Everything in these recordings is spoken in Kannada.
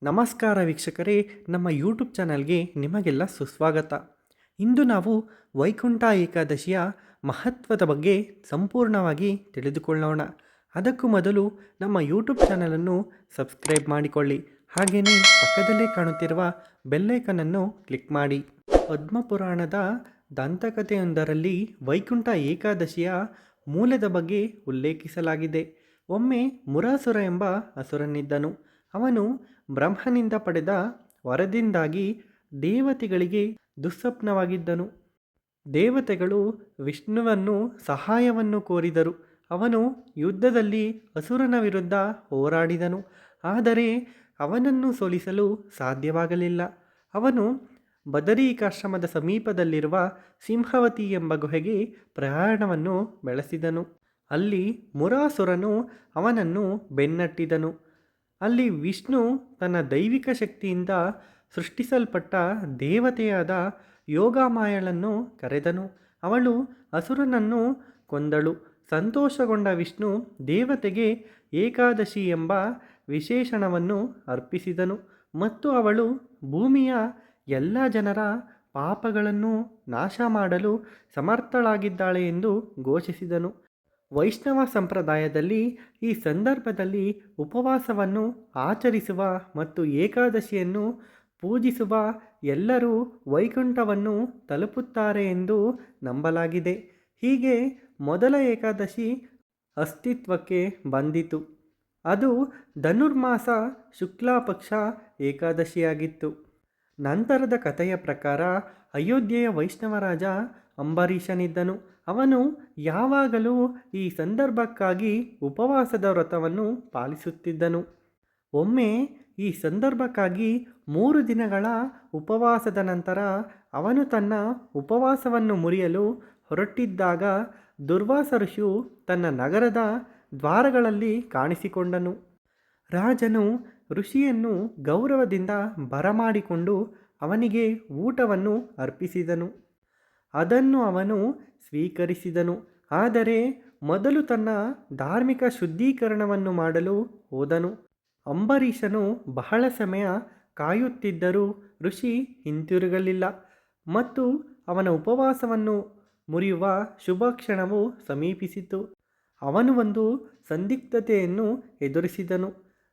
ನಮಸ್ಕಾರ ವೀಕ್ಷಕರೇ, ನಮ್ಮ ಯೂಟ್ಯೂಬ್ ಚಾನಲ್ಗೆ ನಿಮಗೆಲ್ಲ ಸುಸ್ವಾಗತ. ಇಂದು ನಾವು ವೈಕುಂಠ ಏಕಾದಶಿಯ ಮಹತ್ವದ ಬಗ್ಗೆ ಸಂಪೂರ್ಣವಾಗಿ ತಿಳಿದುಕೊಳ್ಳೋಣ. ಅದಕ್ಕೂ ಮೊದಲು ನಮ್ಮ ಯೂಟ್ಯೂಬ್ ಚಾನಲನ್ನು ಸಬ್ಸ್ಕ್ರೈಬ್ ಮಾಡಿಕೊಳ್ಳಿ, ಹಾಗೆಯೇ ಪಕ್ಕದಲ್ಲೇ ಕಾಣುತ್ತಿರುವ ಬೆಲ್ಲೈಕನನ್ನು ಕ್ಲಿಕ್ ಮಾಡಿ. ಪದ್ಮಪುರಾಣದ ದಂತಕಥೆಯೊಂದರಲ್ಲಿ ವೈಕುಂಠ ಏಕಾದಶಿಯ ಮೂಲದ ಬಗ್ಗೆ ಉಲ್ಲೇಖಿಸಲಾಗಿದೆ. ಒಮ್ಮೆ ಮುರಾಸುರ ಎಂಬ ಅಸುರನಿದ್ದನು. ಅವನು ಬ್ರಹ್ಮನಿಂದ ಪಡೆದ ವರದಿಂದಾಗಿ ದೇವತೆಗಳಿಗೆ ದುಸ್ವಪ್ನವಾಗಿದ್ದನು. ದೇವತೆಗಳು ವಿಷ್ಣುವನ್ನು ಸಹಾಯವನ್ನು ಕೋರಿದರು. ಅವನು ಯುದ್ಧದಲ್ಲಿ ಅಸುರನ ವಿರುದ್ಧ ಹೋರಾಡಿದನು, ಆದರೆ ಅವನನ್ನು ಸೋಲಿಸಲು ಸಾಧ್ಯವಾಗಲಿಲ್ಲ. ಅವನು ಬದರಿಕಾಶ್ರಮದ ಸಮೀಪದಲ್ಲಿರುವ ಸಿಂಹವತಿ ಎಂಬ ಗುಹೆಗೆ ಪ್ರಯಾಣವನ್ನು ಬೆಳೆಸಿದನು. ಅಲ್ಲಿ ಮುರಾಸುರನು ಅವನನ್ನು ಬೆನ್ನಟ್ಟಿದನು. ಅಲ್ಲಿ ವಿಷ್ಣು ತನ್ನ ದೈವಿಕ ಶಕ್ತಿಯಿಂದ ಸೃಷ್ಟಿಸಲ್ಪಟ್ಟ ದೇವತೆಯಾದ ಯೋಗಮಾಯಳನ್ನು ಕರೆದನು. ಅವಳು ಅಸುರನನ್ನು ಕೊಂದಳು. ಸಂತೋಷಗೊಂಡ ವಿಷ್ಣು ದೇವತೆಗೆ ಏಕಾದಶಿ ಎಂಬ ವಿಶೇಷಣವನ್ನು ಅರ್ಪಿಸಿದನು ಮತ್ತು ಅವಳು ಭೂಮಿಯ ಎಲ್ಲ ಜನರ ಪಾಪಗಳನ್ನು ನಾಶ ಮಾಡಲು ಸಮರ್ಥಳಾಗಿದ್ದಾಳೆ ಎಂದು ಘೋಷಿಸಿದನು. ವೈಷ್ಣವ ಸಂಪ್ರದಾಯದಲ್ಲಿ ಈ ಸಂದರ್ಭದಲ್ಲಿ ಉಪವಾಸವನ್ನು ಆಚರಿಸುವ ಮತ್ತು ಏಕಾದಶಿಯನ್ನು ಪೂಜಿಸುವ ಎಲ್ಲರೂ ವೈಕುಂಠವನ್ನು ತಲುಪುತ್ತಾರೆ ಎಂದು ನಂಬಲಾಗಿದೆ. ಹೀಗೆ ಮೊದಲ ಏಕಾದಶಿ ಅಸ್ತಿತ್ವಕ್ಕೆ ಬಂದಿತು. ಅದು ಧನುರ್ಮಾಸ ಶುಕ್ಲಪಕ್ಷ ಏಕಾದಶಿಯಾಗಿತ್ತು. ನಂತರದ ಕಥೆಯ ಪ್ರಕಾರ ಅಯೋಧ್ಯೆಯ ವೈಷ್ಣವ ರಾಜ ಅಂಬರೀಷನಿದ್ದನು. ಅವನು ಯಾವಾಗಲೂ ಈ ಸಂದರ್ಭಕ್ಕಾಗಿ ಉಪವಾಸದ ವ್ರತವನ್ನು ಪಾಲಿಸುತ್ತಿದ್ದನು. ಒಮ್ಮೆ ಈ ಸಂದರ್ಭಕ್ಕಾಗಿ 3 ದಿನಗಳ ಉಪವಾಸದ ನಂತರ ಅವನು ತನ್ನ ಉಪವಾಸವನ್ನು ಮುರಿಯಲು ಹೊರಟಿದ್ದಾಗ ದುರ್ವಾಸ ಋಷಿಯು ತನ್ನ ನಗರದ ದ್ವಾರಗಳಲ್ಲಿ ಕಾಣಿಸಿಕೊಂಡನು. ರಾಜನು ಋಷಿಯನ್ನು ಗೌರವದಿಂದ ಬರಮಾಡಿಕೊಂಡು ಅವನಿಗೆ ಊಟವನ್ನು ಅರ್ಪಿಸಿದನು. ಅದನ್ನು ಅವನು ಸ್ವೀಕರಿಸಿದನು. ಆದರೆ ಮೊದಲು ತನ್ನ ಧಾರ್ಮಿಕ ಶುದ್ಧೀಕರಣವನ್ನು ಮಾಡಲು ಹೋದನು. ಅಂಬರೀಷನು ಬಹಳ ಸಮಯ ಕಾಯುತ್ತಿದ್ದರೂ ಋಷಿ ಹಿಂತಿರುಗಲಿಲ್ಲ ಮತ್ತು ಅವನ ಉಪವಾಸವನ್ನು ಮುರಿಯುವ ಶುಭ ಕ್ಷಣವು ಸಮೀಪಿಸಿತು. ಅವನು ಒಂದು ಸಂದಿಗ್ಧತೆಯನ್ನು ಎದುರಿಸಿದನು.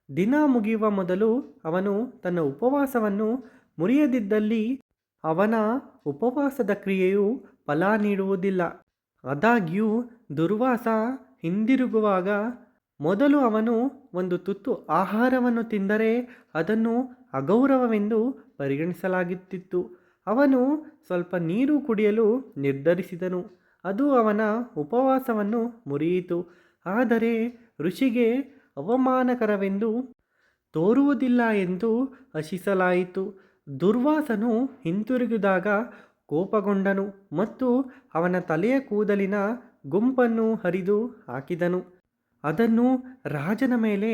ದಿನ ಮುಗಿಯುವ ಮೊದಲು ಅವನು ತನ್ನ ಉಪವಾಸವನ್ನು ಮುರಿಯದಿದ್ದಲ್ಲಿ ಅವನ ಉಪವಾಸದ ಕ್ರಿಯೆಯು ಫಲ ನೀಡುವುದಿಲ್ಲ. ಆದಾಗ್ಯೂ ದುರ್ವಾಸ ಹಿಂದಿರುಗುವಾಗ ಮೊದಲು ಅವನು ಒಂದು ತುತ್ತು ಆಹಾರವನ್ನು ತಿಂದರೆ ಅದನ್ನು ಅಗೌರವವೆಂದು ಪರಿಗಣಿಸಲಾಗುತ್ತಿತ್ತು. ಅವನು ಸ್ವಲ್ಪ ನೀರು ಕುಡಿಯಲು ನಿರ್ಧರಿಸಿದನು. ಅದು ಅವನ ಉಪವಾಸವನ್ನು ಮುರಿಯಿತು. ಆದರೆ ಋಷಿಗೆ ಅವಮಾನಕರವೆಂದು ತೋರುವುದಿಲ್ಲ ಎಂದು ಹರ್ಷಿಸಲಾಯಿತು. ದುರ್ವಾಸನು ಹಿಂತಿರುಗಿದಾಗ ಕೋಪಗೊಂಡನು ಮತ್ತು ಅವನ ತಲೆಯ ಕೂದಲಿನ ಗುಂಪನ್ನು ಹರಿದು ಹಾಕಿದನು. ಅದನ್ನು ರಾಜನ ಮೇಲೆ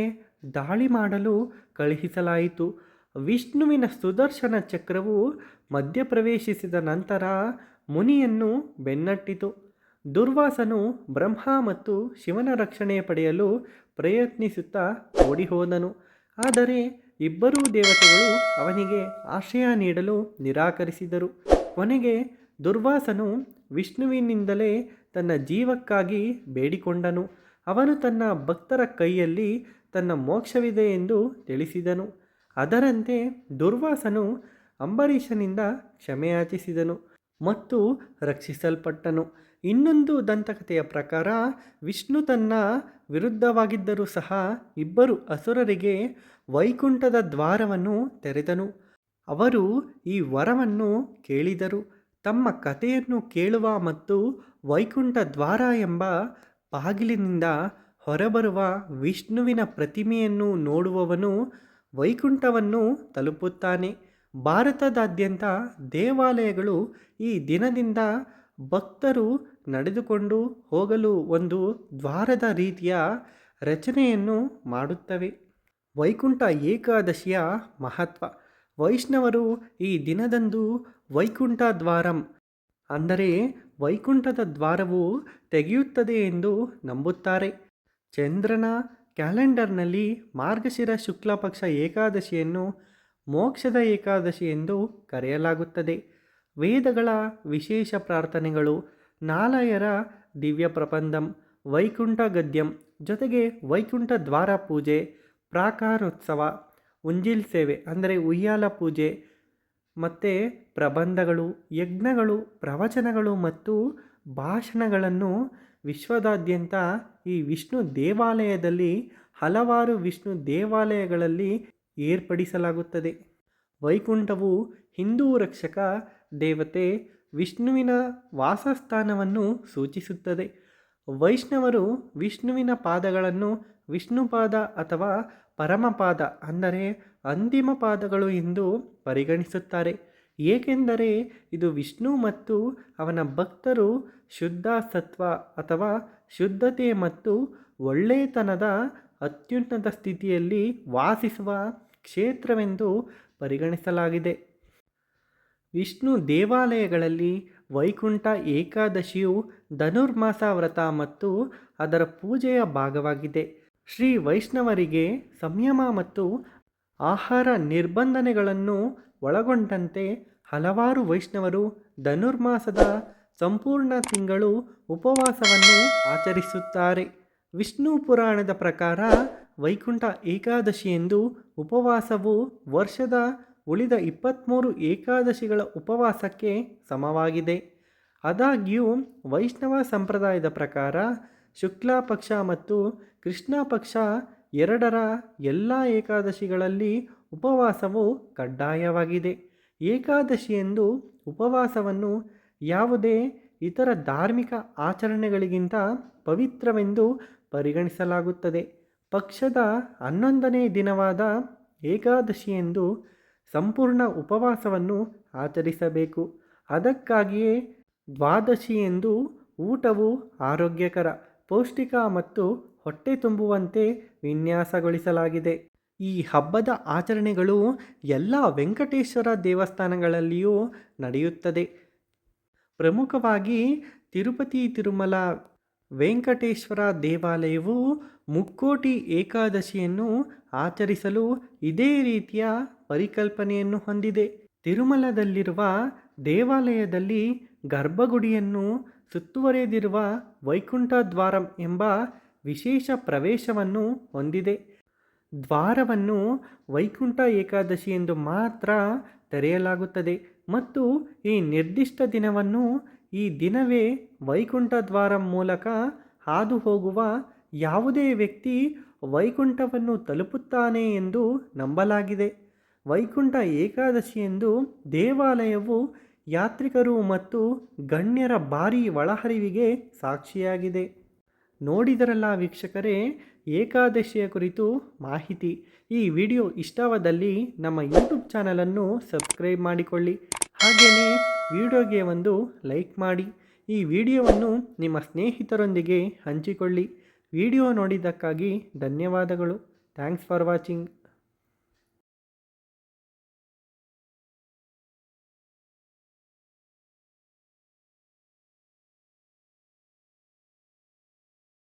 ದಾಳಿ ಮಾಡಲು ಕಳುಹಿಸಲಾಯಿತು. ವಿಷ್ಣುವಿನ ಸುದರ್ಶನ ಚಕ್ರವು ಮಧ್ಯಪ್ರವೇಶಿಸಿದ ನಂತರ ಮುನಿಯನ್ನು ಬೆನ್ನಟ್ಟಿತು. ದುರ್ವಾಸನು ಬ್ರಹ್ಮ ಮತ್ತು ಶಿವನ ರಕ್ಷಣೆ ಪಡೆಯಲು ಪ್ರಯತ್ನಿಸುತ್ತಾ ಓಡಿಹೋದನು. ಆದರೆ ಇಬ್ಬರೂ ದೇವತೆಗಳು ಅವನಿಗೆ ಆಶ್ರಯ ನೀಡಲು ನಿರಾಕರಿಸಿದರು. ಕೊನೆಗೆ ದುರ್ವಾಸನು ವಿಷ್ಣುವಿನಿಂದಲೇ ತನ್ನ ಜೀವಕ್ಕಾಗಿ ಬೇಡಿಕೊಂಡನು. ಅವನು ತನ್ನ ಭಕ್ತರ ಕೈಯಲ್ಲಿ ತನ್ನ ಮೋಕ್ಷವಿದೆ ಎಂದು ತಿಳಿಸಿದನು. ಅದರಂತೆ ದುರ್ವಾಸನು ಅಂಬರೀಷನಿಂದ ಕ್ಷಮೆಯಾಚಿಸಿದನು ಮತ್ತು ರಕ್ಷಿಸಲ್ಪಟ್ಟನು. ಇನ್ನೊಂದು ದಂತಕಥೆಯ ಪ್ರಕಾರ ವಿಷ್ಣು ತನ್ನ ವಿರುದ್ಧವಾಗಿದ್ದರೂ ಸಹ ಇಬ್ಬರು ಅಸುರರಿಗೆ ವೈಕುಂಠದ ದ್ವಾರವನ್ನು ತೆರೆದನು. ಅವರು ಈ ವರವನ್ನು ಕೇಳಿದರು. ತಮ್ಮ ಕಥೆಯನ್ನು ಕೇಳುವ ಮತ್ತು ವೈಕುಂಠ ದ್ವಾರ ಎಂಬ ಬಾಗಿಲಿನಿಂದ ಹೊರಬರುವ ವಿಷ್ಣುವಿನ ಪ್ರತಿಮೆಯನ್ನು ನೋಡುವವನು ವೈಕುಂಠವನ್ನು ತಲುಪುತ್ತಾನೆ. ಭಾರತದಾದ್ಯಂತ ದೇವಾಲಯಗಳು ಈ ದಿನದಿಂದ ಭಕ್ತರು ನಡೆದುಕೊಂಡು ಹೋಗಲು ಒಂದು ದ್ವಾರದ ರೀತಿಯ ರಚನೆಯನ್ನು ಮಾಡುತ್ತವೆ. ವೈಕುಂಠ ಏಕಾದಶಿಯ ಮಹತ್ವ. ವೈಷ್ಣವರು ಈ ದಿನದಂದು ವೈಕುಂಠ ದ್ವಾರಂ ಅಂದರೆ ವೈಕುಂಠದ ದ್ವಾರವು ತೆಗೆಯುತ್ತದೆ ಎಂದು ನಂಬುತ್ತಾರೆ. ಚಂದ್ರನ ಕ್ಯಾಲೆಂಡರ್ನಲ್ಲಿ ಮಾರ್ಗಶಿರ ಶುಕ್ಲ ಪಕ್ಷ ಏಕಾದಶಿಯನ್ನು ಮೋಕ್ಷದ ಏಕಾದಶಿ ಎಂದು ಕರೆಯಲಾಗುತ್ತದೆ. ವೇದಗಳ ವಿಶೇಷ ಪ್ರಾರ್ಥನೆಗಳು, ನಾಲಯರ ದಿವ್ಯ ಪ್ರಬಂಧಂ, ವೈಕುಂಠ ಗದ್ಯಂ, ಜೊತೆಗೆ ವೈಕುಂಠ ದ್ವಾರ ಪೂಜೆ, ಪ್ರಾಕಾರೋತ್ಸವ, ಉಂಜಿಲ್ ಸೇವೆ ಅಂದರೆ ಉಯ್ಯಾಲ ಪೂಜೆ ಮತ್ತು ಪ್ರಬಂಧಗಳು, ಯಜ್ಞಗಳು, ಪ್ರವಚನಗಳು ಮತ್ತು ಭಾಷಣಗಳನ್ನು ವಿಶ್ವದಾದ್ಯಂತ ಈ ವಿಷ್ಣು ದೇವಾಲಯದಲ್ಲಿ ಹಲವಾರು ವಿಷ್ಣು ದೇವಾಲಯಗಳಲ್ಲಿ ಏರ್ಪಡಿಸಲಾಗುತ್ತದೆ. ವೈಕುಂಠವು ಹಿಂದೂ ರಕ್ಷಕ ದೇವತೆ ವಿಷ್ಣುವಿನ ವಾಸಸ್ಥಾನವನ್ನು ಸೂಚಿಸುತ್ತದೆ. ವೈಷ್ಣವರು ವಿಷ್ಣುವಿನ ಪಾದಗಳನ್ನು ವಿಷ್ಣುಪಾದ ಅಥವಾ ಪರಮಪಾದ ಅಂದರೆ ಅಂತಿಮ ಪಾದಗಳು ಎಂದು ಪರಿಗಣಿಸುತ್ತಾರೆ. ಏಕೆಂದರೆ ಇದು ವಿಷ್ಣು ಮತ್ತು ಅವನ ಭಕ್ತರು ಶುದ್ಧ ಸತ್ವ ಅಥವಾ ಶುದ್ಧತೆ ಮತ್ತು ಒಳ್ಳೆಯತನದ ಅತ್ಯುನ್ನತ ಸ್ಥಿತಿಯಲ್ಲಿ ವಾಸಿಸುವ ಕ್ಷೇತ್ರವೆಂದು ಪರಿಗಣಿಸಲಾಗಿದೆ. ವಿಷ್ಣು ದೇವಾಲಯಗಳಲ್ಲಿ ವೈಕುಂಠ ಏಕಾದಶಿಯು ಧನುರ್ಮಾಸ ವ್ರತ ಮತ್ತು ಅದರ ಪೂಜೆಯ ಭಾಗವಾಗಿದೆ. ಶ್ರೀ ವೈಷ್ಣವರಿಗೆ ಸಂಯಮ ಮತ್ತು ಆಹಾರ ನಿರ್ಬಂಧನೆಗಳನ್ನು ಒಳಗೊಂಡಂತೆ ಹಲವಾರು ವೈಷ್ಣವರು ಧನುರ್ಮಾಸದ ಸಂಪೂರ್ಣ ತಿಂಗಳು ಉಪವಾಸವನ್ನು ಆಚರಿಸುತ್ತಾರೆ. ವಿಷ್ಣು ಪುರಾಣದ ಪ್ರಕಾರ ವೈಕುಂಠ ಏಕಾದಶಿಯೆಂದು ಉಪವಾಸವು ವರ್ಷದ ಉಳಿದ 23 ಏಕಾದಶಿಗಳ ಉಪವಾಸಕ್ಕೆ ಸಮವಾಗಿದೆ. ಆದಾಗ್ಯೂ ವೈಷ್ಣವ ಸಂಪ್ರದಾಯದ ಪ್ರಕಾರ ಶುಕ್ಲ ಪಕ್ಷ ಮತ್ತು ಕೃಷ್ಣ ಪಕ್ಷ ಎರಡರ ಎಲ್ಲ ಏಕಾದಶಿಗಳಲ್ಲಿ ಉಪವಾಸವು ಕಡ್ಡಾಯವಾಗಿದೆ. ಏಕಾದಶಿಯೆಂದು ಉಪವಾಸವನ್ನು ಯಾವುದೇ ಇತರ ಧಾರ್ಮಿಕ ಆಚರಣೆಗಳಿಗಿಂತ ಪವಿತ್ರವೆಂದು ಪರಿಗಣಿಸಲಾಗುತ್ತದೆ. ಪಕ್ಷದ 11ನೇ ದಿನವಾದ ಏಕಾದಶಿಯೆಂದು ಸಂಪೂರ್ಣ ಉಪವಾಸವನ್ನು ಆಚರಿಸಬೇಕು. ಅದಕ್ಕಾಗಿಯೇ ದ್ವಾದಶಿಯೆಂದು ಊಟವು ಆರೋಗ್ಯಕರ, ಪೌಷ್ಟಿಕ ಮತ್ತು ಹೊಟ್ಟೆ ತುಂಬುವಂತೆ ವಿನ್ಯಾಸಗೊಳಿಸಲಾಗಿದೆ. ಈ ಹಬ್ಬದ ಆಚರಣೆಗಳು ಎಲ್ಲ ವೆಂಕಟೇಶ್ವರ ದೇವಸ್ಥಾನಗಳಲ್ಲಿಯೂ ನಡೆಯುತ್ತದೆ. ಪ್ರಮುಖವಾಗಿ ತಿರುಪತಿ ತಿರುಮಲ ವೆಂಕಟೇಶ್ವರ ದೇವಾಲಯವು ಮುಕ್ಕೋಟಿ ಏಕಾದಶಿಯನ್ನು ಆಚರಿಸಲು ಇದೇ ರೀತಿಯ ಪರಿಕಲ್ಪನೆಯನ್ನು ಹೊಂದಿದೆ. ತಿರುಮಲದಲ್ಲಿರುವ ದೇವಾಲಯದಲ್ಲಿ ಗರ್ಭಗುಡಿಯನ್ನು ಸುತ್ತುವರೆದಿರುವ ವೈಕುಂಠ ದ್ವಾರಂ ಎಂಬ ವಿಶೇಷ ಪ್ರವೇಶವನ್ನು ಹೊಂದಿದೆ. ದ್ವಾರವನ್ನು ವೈಕುಂಠ ಏಕಾದಶಿ ಎಂದು ಮಾತ್ರ ತೆರೆಯಲಾಗುತ್ತದೆ ಮತ್ತು ಈ ನಿರ್ದಿಷ್ಟ ದಿನವನ್ನು ಈ ದಿನವೇ ವೈಕುಂಠ ದ್ವಾರಂ ಮೂಲಕ ಹಾದು ಹೋಗುವ ಯಾವುದೇ ವ್ಯಕ್ತಿ ವೈಕುಂಠವನ್ನು ತಲುಪುತ್ತಾನೆ ಎಂದು ನಂಬಲಾಗಿದೆ. ವೈಕುಂಠ ಏಕಾದಶಿಯೆಂದು ದೇವಾಲಯವು ಯಾತ್ರಿಕರು ಮತ್ತು ಗಣ್ಯರ ಭಾರೀ ಒಳಹರಿವಿಗೆ ಸಾಕ್ಷಿಯಾಗಿದೆ. ನೋಡಿದರಲ್ಲ ವೀಕ್ಷಕರೇ, ಏಕಾದಶಿಯ ಕುರಿತು ಮಾಹಿತಿ. ಈ ವಿಡಿಯೋ ಇಷ್ಟವಾದಲ್ಲಿ ನಮ್ಮ ಯೂಟ್ಯೂಬ್ ಚಾನಲನ್ನು ಸಬ್ಸ್ಕ್ರೈಬ್ ಮಾಡಿಕೊಳ್ಳಿ. ಹಾಗೆಯೇ ವಿಡಿಯೋಗೆ ಒಂದು ಲೈಕ್ ಮಾಡಿ. ಈ ವಿಡಿಯೋವನ್ನು ನಿಮ್ಮ ಸ್ನೇಹಿತರೊಂದಿಗೆ ಹಂಚಿಕೊಳ್ಳಿ. ವಿಡಿಯೋ ನೋಡಿದ್ದಕ್ಕಾಗಿ ಧನ್ಯವಾದಗಳು. Thanks for watching.